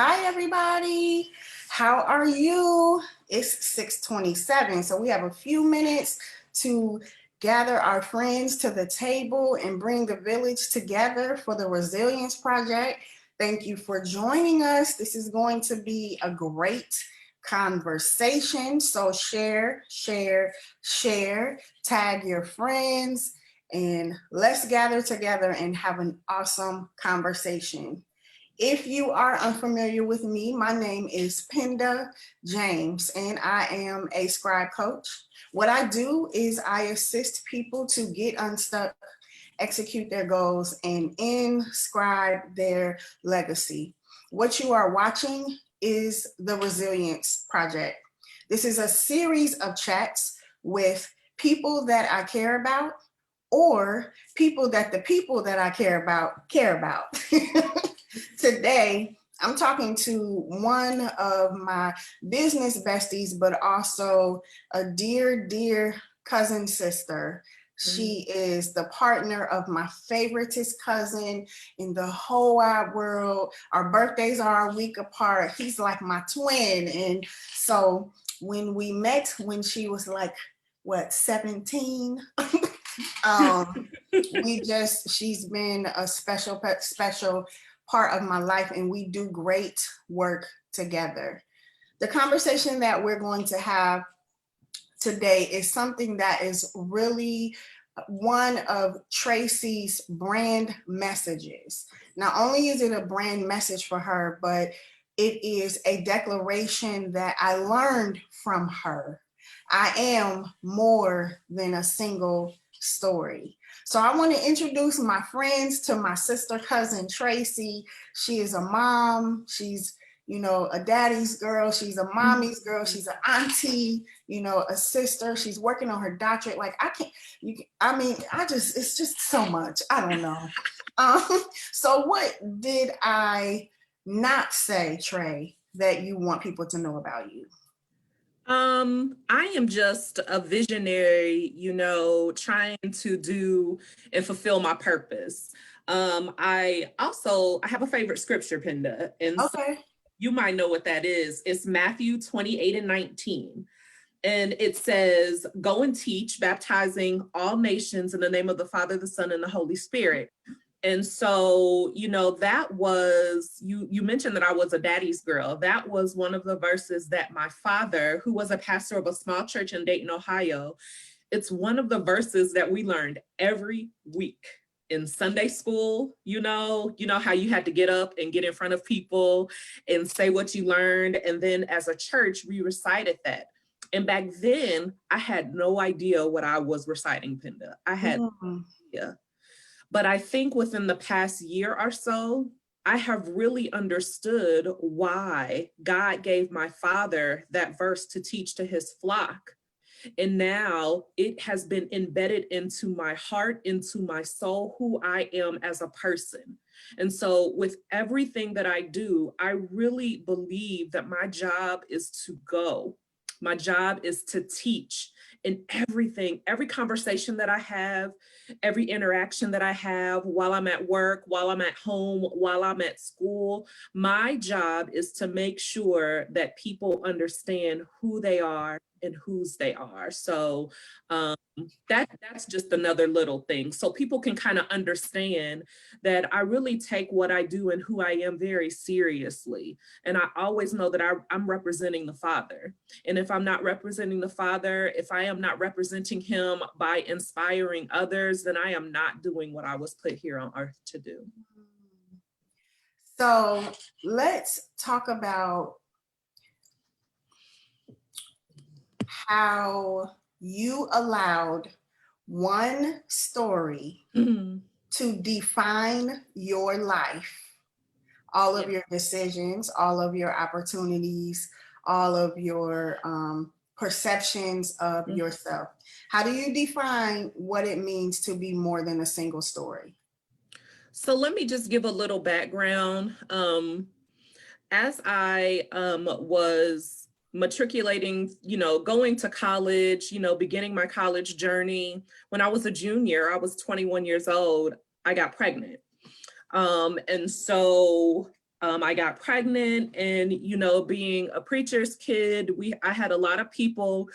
Hi, everybody. How are you? It's 6:27, so we have a few minutes to gather our friends to the table and bring the village together for the Resilience Project. Thank you for joining us. This is going to be a great conversation. So share, share, share, tag your friends, and let's gather together and have an awesome conversation. If you are unfamiliar with me, my name is Penda James, and I am a scribe coach. What I do is I assist people to get unstuck, execute their goals, and inscribe their legacy. What you are watching is the Resilience Project. This is a series of chats with people that I care about or people that the people that I care about care about. Today, I'm talking to one of my business besties, but also a dear, dear cousin sister. She is the partner of my favoritist cousin in the whole wide world. Our birthdays are a week apart. He's like my twin. And so when we met, when she was like, what, 17? She's been a special part of my life, and we do great work together. The conversation that we're going to have today is something that is really one of Tracy's brand messages. Not only is it a brand message for her, but it is a declaration that I learned from her. I am more than a single story. So I want to introduce my friends to my sister cousin Tracy. She is a mom. She's, a daddy's girl. She's a mommy's girl. She's an auntie, a sister. She's working on her doctorate. Like it's just so much. I don't know. So what did I not say, Trey, that you want people to know about you? I am just a visionary, trying to do and fulfill my purpose. I have a favorite scripture, Penda, and so Okay. you might know what that is. It's Matthew 28:19. And it says, go and teach, baptizing all nations in the name of the Father, the Son, and the Holy Spirit. And so, that was, you mentioned that I was a daddy's girl. That was one of the verses that my father, who was a pastor of a small church in Dayton, Ohio, it's one of the verses that we learned every week in Sunday school. You know how you had to get up and get in front of people and say what you learned. And then as a church, we recited that. And back then, I had no idea what I was reciting, Penda. I had no idea. But I think within the past year or so, I have really understood why God gave my father that verse to teach to his flock. And now it has been embedded into my heart, into my soul, who I am as a person. And so with everything that I do, I really believe that my job is to go. My job is to teach. And every conversation that I have, every interaction that I have while I'm at work, while I'm at home, while I'm at school, my job is to make sure that people understand who they are and whose they are. So that's just another little thing. So people can kind of understand that I really take what I do and who I am very seriously. And I always know that I'm representing the Father. And if I'm not representing the Father, if I am not representing him by inspiring others, then I am not doing what I was put here on earth to do. So let's talk about how you allowed one story to define your life, all of your decisions, all of your opportunities, all of your perceptions of yourself. How do you define what it means to be more than a single story? So let me just give a little background. As I was matriculating, going to college, beginning my college journey, when I was a junior, I was 21 years old, I got pregnant. And so I got pregnant, and, you know, being a preacher's kid, I had a lot of people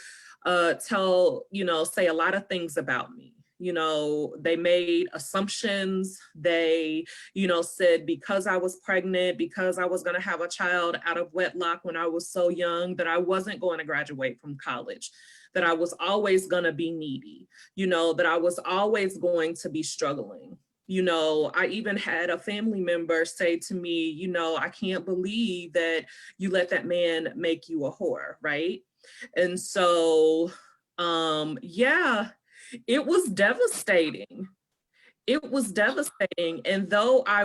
say a lot of things about me. You know, they made assumptions. They, you know, said because I was pregnant, because I was going to have a child out of wedlock when I was so young, that I wasn't going to graduate from college, that I was always going to be needy, you know, that I was always going to be struggling. You know, I even had a family member say to me, you know, I can't believe that you let that man make you a whore, right? And so, yeah, it was devastating. It was devastating. And though I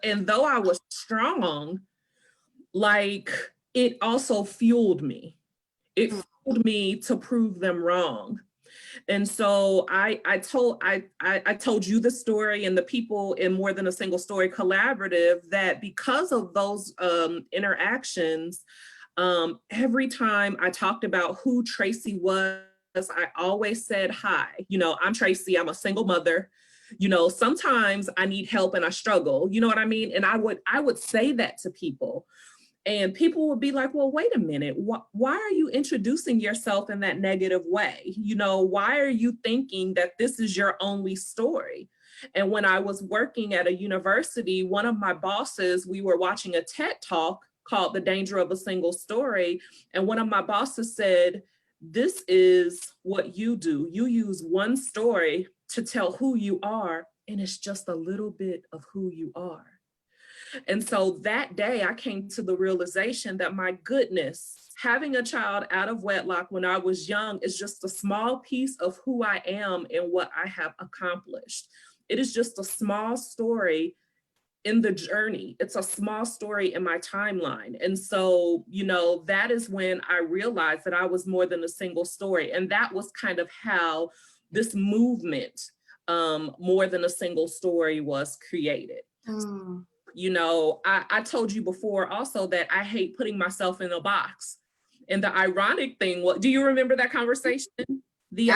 and though I was strong, like, it also fueled me. It fueled me to prove them wrong. And so I told you the story, and the people in More Than a Single Story Collaborative, that because of those interactions, every time I talked about who Tracy was, I always said, hi, you know, I'm Tracy, I'm a single mother. You know, sometimes I need help and I struggle, you know what I mean? And I would say that to people. And people would be like, well, wait a minute, why are you introducing yourself in that negative way? You know, why are you thinking that this is your only story? And when I was working at a university, one of my bosses, we were watching a TED Talk called The Danger of a Single Story. And one of my bosses said, this is what you do. You use one story to tell who you are, and it's just a little bit of who you are. And so that day I came to the realization that, my goodness, having a child out of wedlock when I was young is just a small piece of who I am and what I have accomplished. It is just a small story in the journey. It's a small story in my timeline. And so, you know, that is when I realized that I was more than a single story. And that was kind of how this movement, More Than a Single Story, was created. Mm. You know, I told you before also that I hate putting myself in a box. And the ironic thing was, do you remember that conversation? The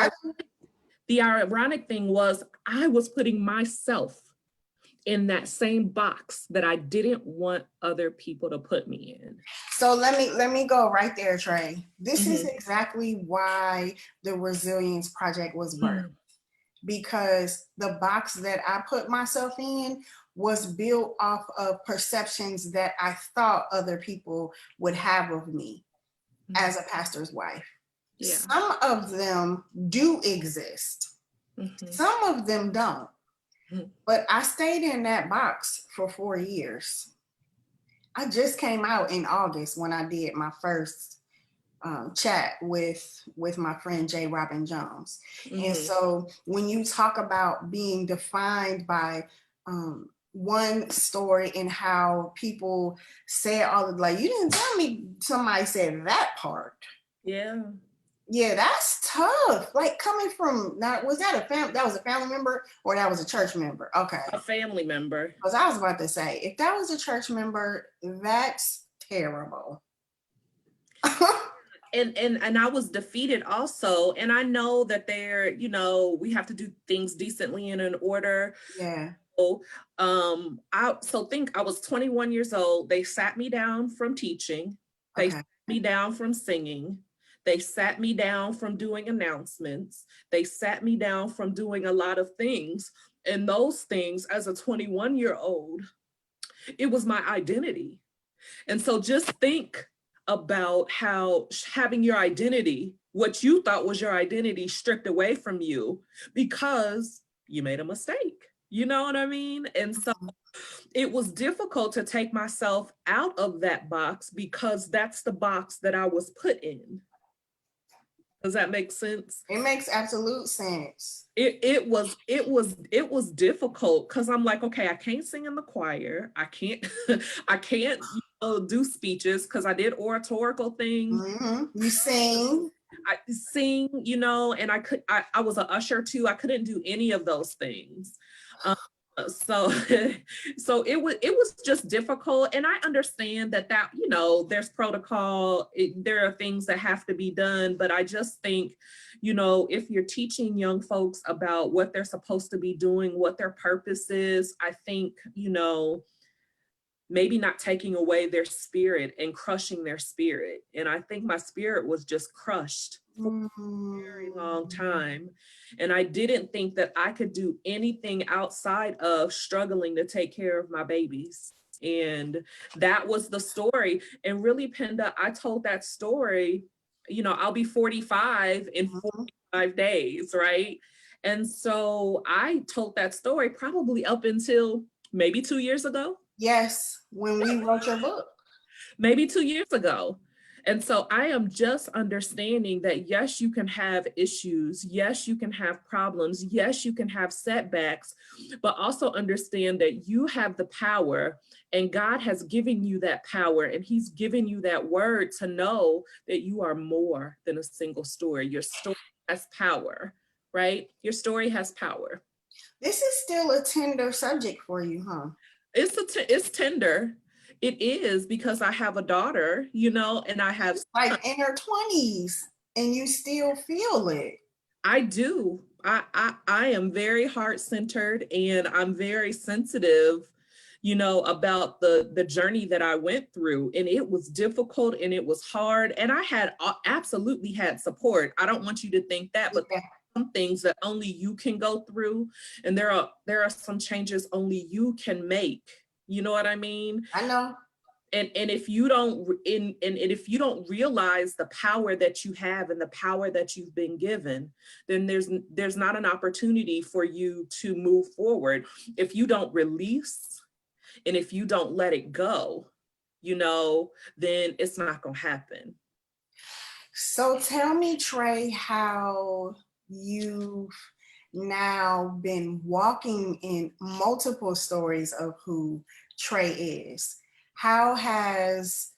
ironic thing was, I was putting myself in that same box that I didn't want other people to put me in. So let me go right there, Trey. This is exactly why the Resilience Project was birthed. Because the box that I put myself in was built off of perceptions that I thought other people would have of me as a pastor's wife. Yeah. Some of them do exist. Some of them don't. But I stayed in that box for 4 years. I just came out in August when I did my first chat with my friend J. Robin Jones. And so when you talk about being defined by one story and how people say all of, like, you didn't tell me somebody said that part. Yeah, that's tough. Like, coming from, now, was that was a family member, or that was a church member? Okay. A family member. Because I was about to say, if that was a church member, that's terrible. And I was defeated also. And I know that you know, we have to do things decently and in order. Yeah. So, I was 21 years old. They sat me down from teaching. They sat me down from singing. They sat me down from doing announcements. They sat me down from doing a lot of things. And those things, as a 21-year-old, it was my identity. And so just think about how having your identity, what you thought was your identity, stripped away from you because you made a mistake. You know what I mean? And so it was difficult to take myself out of that box because that's the box that I was put in. Does that make sense? It makes absolute sense. It was difficult because I'm like, okay, I can't sing in the choir. I can't do speeches because I did oratorical things. You sing. I sing, you know, and I was an usher too. I couldn't do any of those things. So it was just difficult. And I understand that, you know, there's protocol, there are things that have to be done, but I just think, you know, if you're teaching young folks about what they're supposed to be doing, what their purpose is, I think, you know, maybe not taking away their spirit and crushing their spirit. And I think my spirit was just crushed for a very long time. And I didn't think that I could do anything outside of struggling to take care of my babies. And that was the story. And really, Penda, I told that story, I'll be 45 in 45 days, right? And so I told that story probably up until maybe 2 years ago. Yes, when we wrote your book. Maybe 2 years ago. And so I am just understanding that, yes, you can have issues. Yes, you can have problems. Yes, you can have setbacks, but also understand that you have the power, and God has given you that power, and he's given you that word to know that you are more than a single story. Your story has power, right? Your story has power. This is still a tender subject for you, huh? It's tender. It is, because I have a daughter, and I have like in her 20s, and you still feel it. I do. I am very heart-centered, and I'm very sensitive, about the journey that I went through. And it was difficult, and it was hard. And I had absolutely had support. I don't want you to think that, but Yeah. some things that only you can go through. And there are some changes only you can make. You know what I mean? I know. And if you don't and if you don't realize the power that you have and the power that you've been given, then there's not an opportunity for you to move forward. If you don't release, and if you don't let it go, then it's not going to happen. So tell me, Trey, how you've now been walking in multiple stories of who Trey is. How has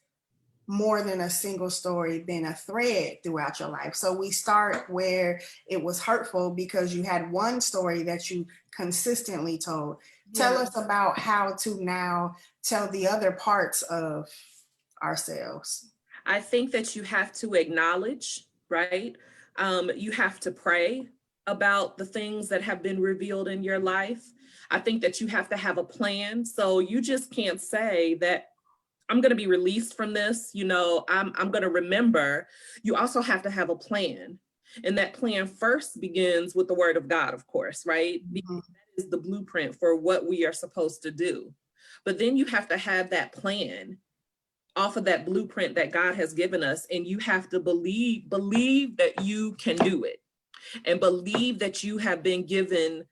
more than a single story been a thread throughout your life? So we start where it was hurtful because you had one story that you consistently told. Tell us about how to now tell the other parts of ourselves. I think that you have to acknowledge, right? You have to pray about the things that have been revealed in your life. I think that you have to have a plan. So you just can't say that I'm going to be released from this, I'm going to remember. You also have to have a plan. And that plan first begins with the word of God, of course, right? Because that is the blueprint for what we are supposed to do. But then you have to have that plan off of that blueprint that God has given us. And you have to believe that you can do it, and believe that you have been given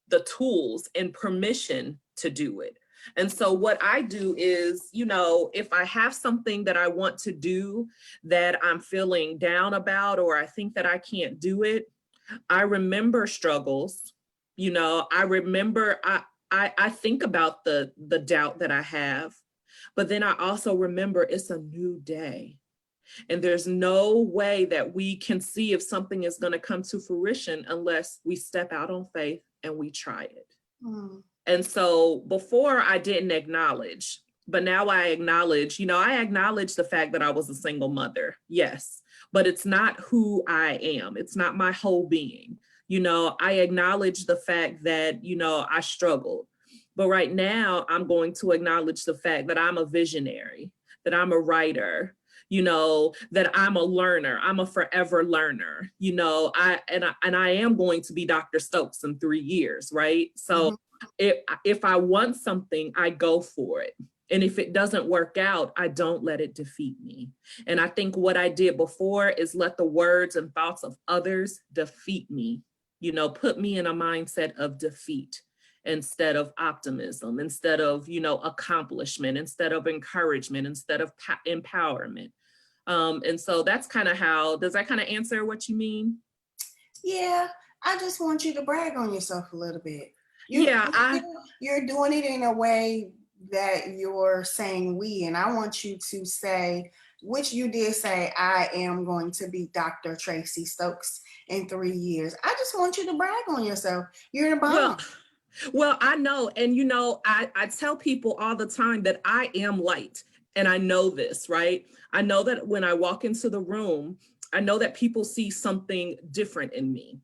the tools and permission to do it. And so what I do is, if I have something that I want to do that I'm feeling down about, or I think that I can't do it, I remember struggles. I remember, I think about the doubt that I have, but then I also remember it's a new day. And there's no way that we can see if something is going to come to fruition unless we step out on faith and we try it. And so before I didn't acknowledge, but now I acknowledge, I acknowledge the fact that I was a single mother. Yes, but it's not who I am. It's not my whole being. I acknowledge the fact that, I struggled. But right now I'm going to acknowledge the fact that I'm a visionary, that I'm a writer, that I'm a learner. I'm a forever learner. I am going to be Dr. Stokes in 3 years, right? So if I want something, I go for it. And if it doesn't work out, I don't let it defeat me. And I think what I did before is let the words and thoughts of others defeat me, put me in a mindset of defeat instead of optimism, instead of, accomplishment, instead of encouragement, instead of empowerment. And so that's kind of how, does that kind of answer what you mean? Yeah, I just want you to brag on yourself a little bit. You're doing it in a way that you're saying we, and I want you to say, which you did say, I am going to be Dr. Tracy Stokes in 3 years. I just want you to brag on yourself. You're the bomb. Well, I know. And, I tell people all the time that I am light. And I know this, right? I know that when I walk into the room, I know that people see something different in me.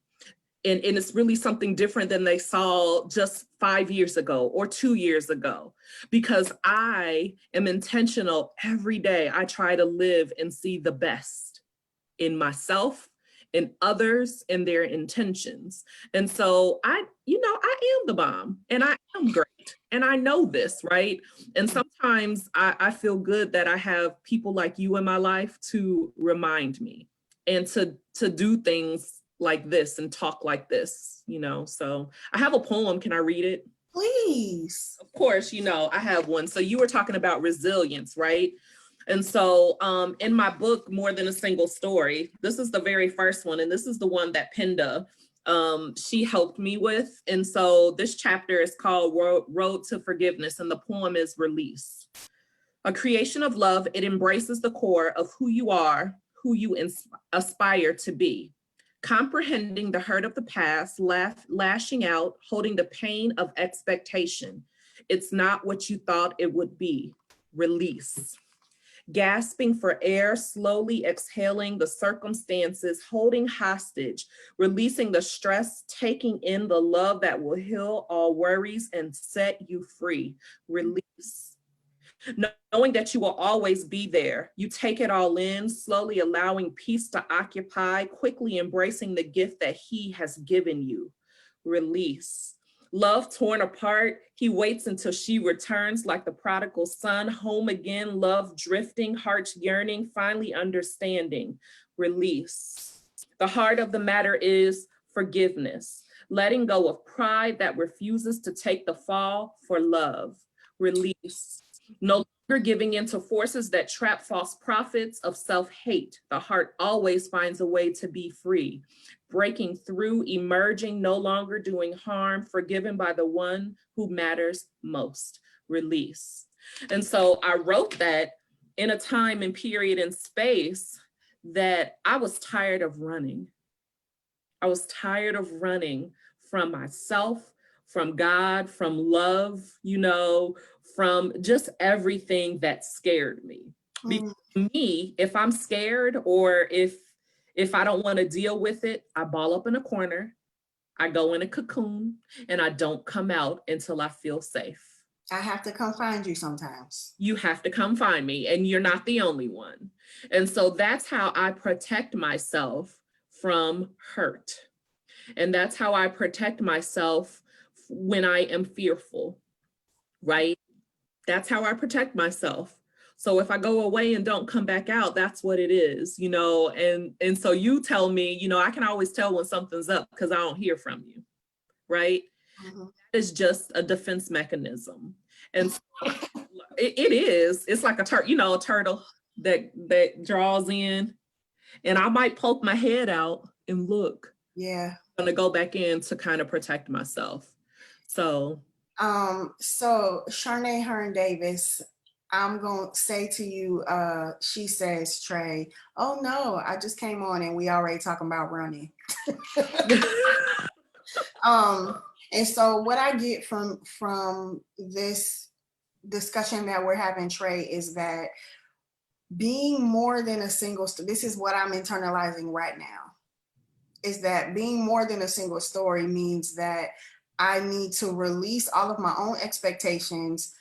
and it's really something different than they saw just 5 years ago or 2 years ago, because I am intentional every day. I try to live and see the best in myself, in others, and their intentions. And so I am the bomb, and I am great, and I know this, right? And sometimes I feel good that I have people like you in my life to remind me and to do things like this and talk like this, So I have a poem. Can I read it? Please. Of course, I have one. So you were talking about resilience, right? And so in my book, More Than a Single Story, this is the very first one. And this is the one that Penda, she helped me with. And so this chapter is called Road to Forgiveness. And the poem is Release. A creation of love, it embraces the core of who you are, who you aspire to be. Comprehending the hurt of the past, lashing out, holding the pain of expectation. It's not what you thought it would be. Release. Gasping for air, slowly exhaling the circumstances, holding hostage, releasing the stress, taking in the love that will heal all worries and set you free. Release. Knowing that you will always be there. You take it all in, slowly allowing peace to occupy, quickly embracing the gift that he has given you. Release. Love torn apart, he waits until she returns like the prodigal son, home again, love drifting, hearts yearning, finally understanding. Release. The heart of the matter is forgiveness, letting go of pride that refuses to take the fall for love. Release. No longer giving in to forces that trap false prophets of self-hate. The heart always finds a way to be free. Breaking through, emerging, no longer doing harm, forgiven by the one who matters most. Release. And so I wrote that in a time and period and space that I was tired of running. I was tired of running from myself, from God, from love, from just everything that scared me. Because me, if I'm scared or if I don't want to deal with it, I ball up in a corner, I go in a cocoon, and I don't come out until I feel safe. I have to come find you sometimes. You have to come find me, and you're not the only one. And so that's how I protect myself from hurt. And that's how I protect myself when I am fearful, right? That's how I protect myself. So if I go away and don't come back out, that's what it is, and so you tell me, I can always tell when something's up because I don't hear from you, right? Mm-hmm. It's just a defense mechanism. And so it is, it's like a turtle that draws in, and I might poke my head out and look. Yeah. I'm gonna go back in to kind of protect myself. So Sharnae Hearn Davis, I'm going to say to you, she says, Trey, oh no, I just came on and we already talking about running. And so what I get from this discussion that we're having, Trey, is that being more than a single, this is what I'm internalizing right now, is that being more than a single story means that I need to release all of my own expectations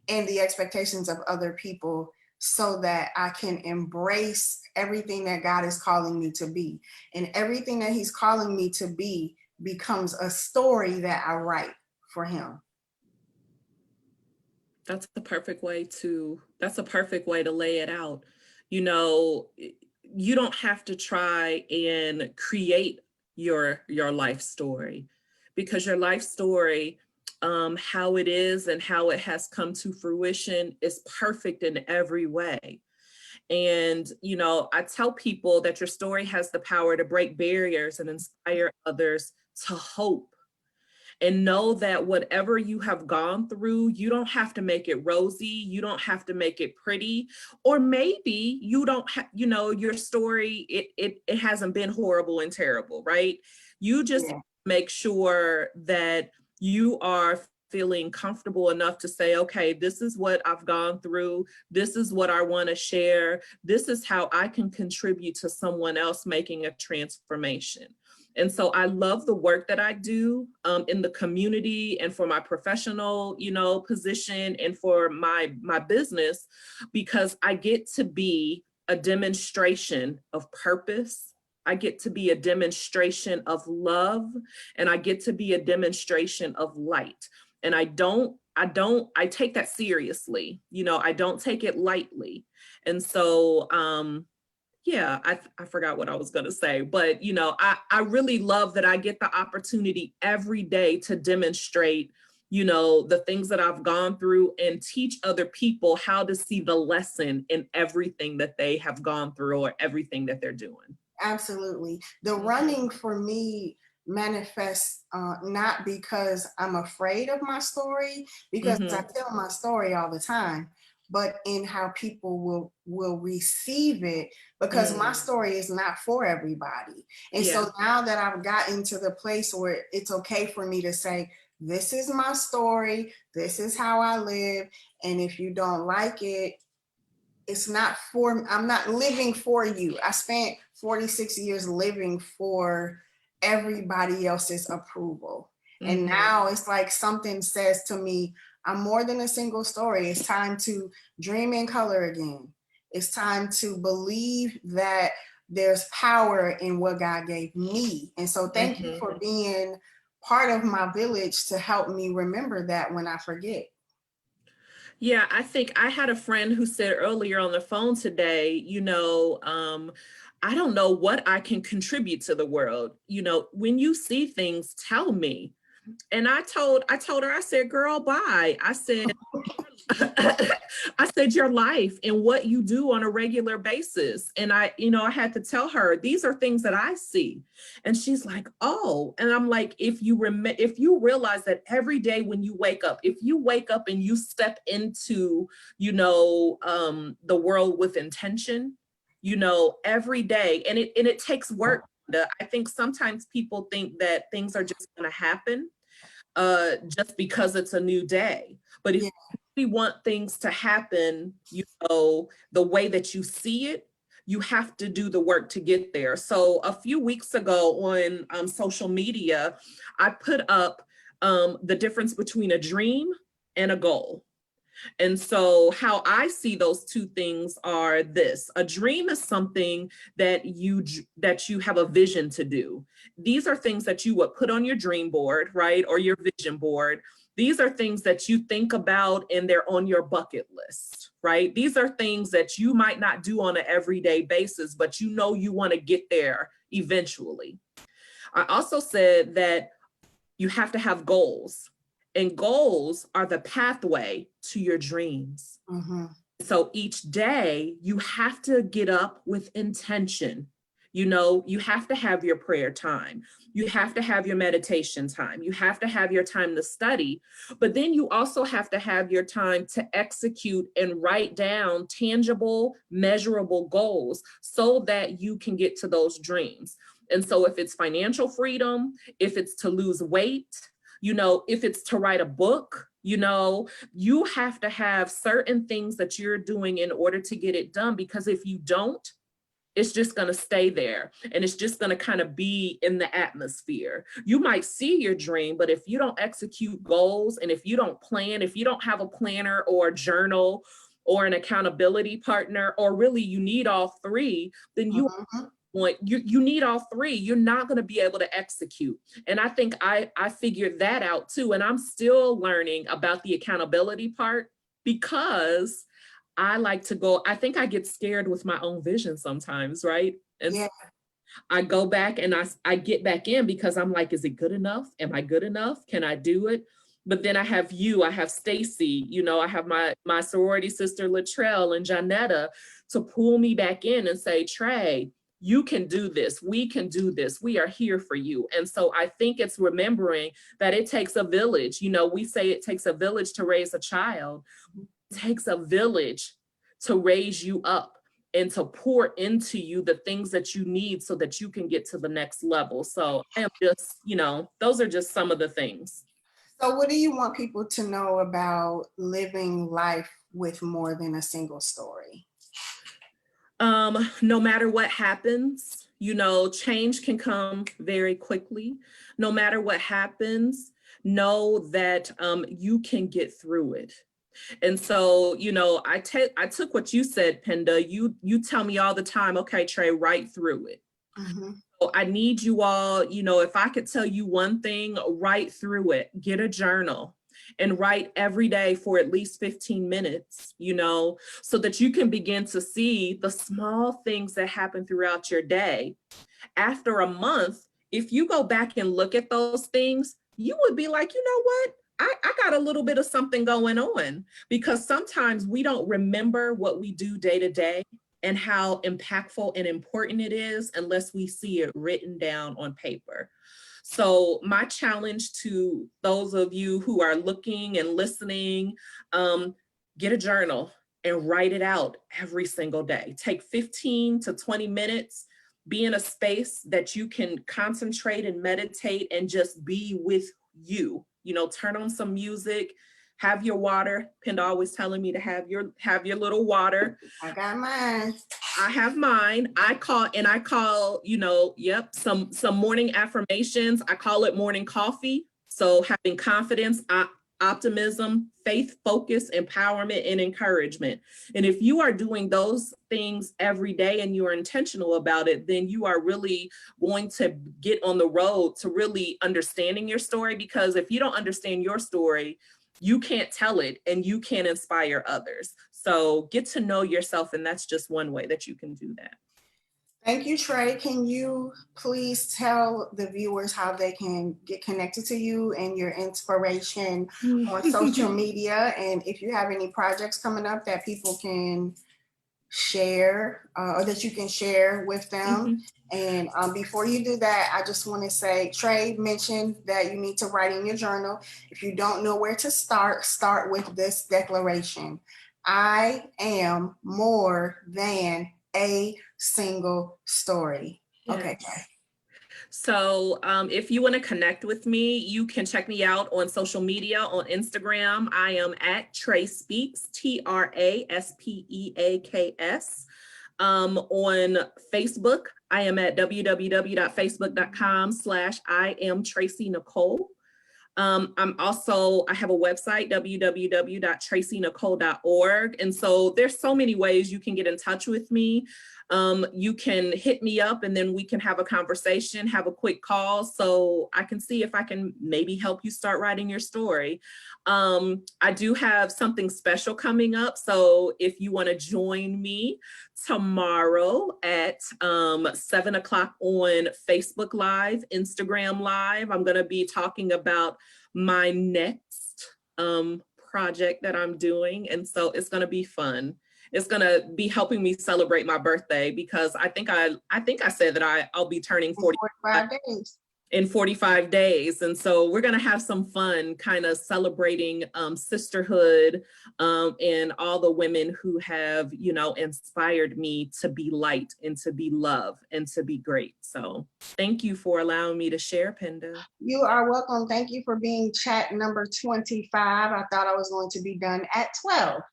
and the expectations of other people so that I can embrace everything that God is calling me to be. And everything that he's calling me to be becomes a story that I write for him. That's a perfect way to lay it out. You don't have to try and create your life story, because your life story, how it is and how it has come to fruition, is perfect in every way. And, I tell people that your story has the power to break barriers and inspire others to hope. And know that whatever you have gone through, you don't have to make it rosy. You don't have to make it pretty. Or maybe you don't have, your story, it hasn't been horrible and terrible, right? You just make sure that you are feeling comfortable enough to say, okay, this is what I've gone through. This is what I want to share. This is how I can contribute to someone else making a transformation. And so I love the work that I do in the community and for my professional, position and for my business, because I get to be a demonstration of purpose. I get to be a demonstration of love, and I get to be a demonstration of light. And I take that seriously. I don't take it lightly. And so, yeah, I forgot what I was going to say, but, I really love that I get the opportunity every day to demonstrate, the things that I've gone through and teach other people how to see the lesson in everything that they have gone through or everything that they're doing. Absolutely. The running for me manifests not because I'm afraid of my story, because I tell my story all the time, but in how people will receive it, because my story is not for everybody. And so now that I've gotten to the place where it's okay for me to say, this is my story, this is how I live, and if you don't like it, it's not for, I'm not living for you. I spent 46 years living for everybody else's approval. And now it's like something says to me, I'm more than a single story. It's time to dream in color again. It's time to believe that there's power in what God gave me. And so thank you for being part of my village to help me remember that when I forget. Yeah, I think I had a friend who said earlier on the phone today, I don't know what I can contribute to the world. When you see things, tell me. And I told her, I said, girl, bye. I said, I said, your life and what you do on a regular basis. And I had to tell her, these are things that I see. And she's like, oh, and I'm like, if you realize that every day when you wake up, if you wake up and you step into, the world with intention, every day, and it takes work. I think sometimes people think that things are just going to happen just because it's a new day. But if you want things to happen, the way that you see it, you have to do the work to get there. So a few weeks ago on social media, I put up the difference between a dream and a goal. And so how I see those two things are this: a dream is something that you have a vision to do. These are things that you would put on your dream board, right? Or your vision board. These are things that you think about and they're on your bucket list, right? These are things that you might not do on an everyday basis, but you want to get there eventually. I also said that you have to have goals. And goals are the pathway to your dreams. So each day you have to get up with intention. You have to have your prayer time. You have to have your meditation time. You have to have your time to study. But then you also have to have your time to execute and write down tangible, measurable goals so that you can get to those dreams. And so if it's financial freedom, if it's to lose weight, if it's to write a book, you have to have certain things that you're doing in order to get it done, because if you don't, it's just going to stay there and it's just going to kind of be in the atmosphere. You might see your dream, but if you don't execute goals and if you don't plan, if you don't have a planner or a journal or an accountability partner, or really you need all three, then you need all three. You're not going to be able to execute. And I think I figured that out too. And I'm still learning about the accountability part, because I think I get scared with my own vision sometimes, right? And so I go back and I get back in because I'm like, is it good enough? Am I good enough? Can I do it? But then I have Stacy, I have my sorority sister Latrell and Janetta to pull me back in and say, Trey, you can do this. We can do this. We are here for you. And so I think it's remembering that it takes a village. We say it takes a village to raise a child. It takes a village to raise you up and to pour into you the things that you need so that you can get to the next level. So I am just, those are just some of the things. So what do you want people to know about living life with more than a single story? No matter what happens, You know, change can come very quickly. No matter what happens, know that you can get through it. And so, you know, I took what you said, Penda. You tell me all the time, okay, Trey, right through it. So I need you all, you know, if I could tell you one thing, write through it, get a journal and write every day for at least 15 minutes, you know, so that you can begin to see the small things that happen throughout your day. After a month, if you go back and look at those things, you would be like, you know what? I got a little bit of something going on, because sometimes we don't remember what we do day to day and how impactful and important it is unless we see it written down on paper. So my challenge to those of you who are looking and listening, get a journal and write it out every single day. Take 15 to 20 minutes, be in a space that you can concentrate and meditate and just be with you. You know, turn on some music, have your water. Penda always telling me to have your little water. I got mine. I have mine. I call, you know, yep, some morning affirmations. I call it morning coffee. So having confidence, optimism, faith, focus, empowerment, and encouragement. And if you are doing those things every day and you are intentional about it, then you are really going to get on the road to really understanding your story. Because if you don't understand your story, you can't tell it and you can't inspire others. So get to know yourself, and that's just one way that you can do that. Thank you, Trey. Can you please tell the viewers how they can get connected to you and your inspiration on social media? And if you have any projects coming up that people can share or that you can share with them. And before you do that, I just want to say, Trey mentioned that you need to write in your journal. If you don't know where to start with this declaration. I am more than a single story. Yes. Okay, Trey. So if you want to connect with me, you can check me out on social media. On Instagram, I am at Trey Speaks, TRASPEAKS. On Facebook, I am at www.facebook.com/I am Tracy Nicole. I have a website, www.tracynicole.org. And so there's so many ways you can get in touch with me. You can hit me up and then we can have a conversation, have a quick call so I can see if I can maybe help you start writing your story. I do have something special coming up. So if you want to join me tomorrow at 7 o'clock on Facebook Live, Instagram Live, I'm going to be talking about my next project that I'm doing. And so it's going to be fun. It's going to be helping me celebrate my birthday, because I think I said that I'll be turning 45 days. In 45 days. And so we're going to have some fun kind of celebrating sisterhood and all the women who have, you know, inspired me to be light and to be love and to be great. So thank you for allowing me to share, Penda. You are welcome. Thank you for being chat number 25. I thought I was going to be done at 12.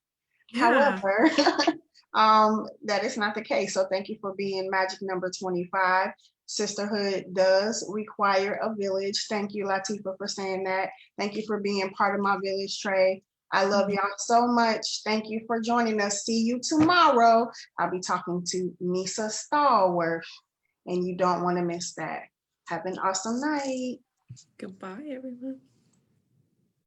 Yeah. However, that is not the case. So thank you for being magic number 25. Sisterhood does require a village. Thank you, Latifah, for saying that. Thank you for being part of my village, Trey. I love y'all so much. Thank you for joining us. See you tomorrow. I'll be talking to Nisa Stallworth, and you don't want to miss that. Have an awesome night. Goodbye, everyone.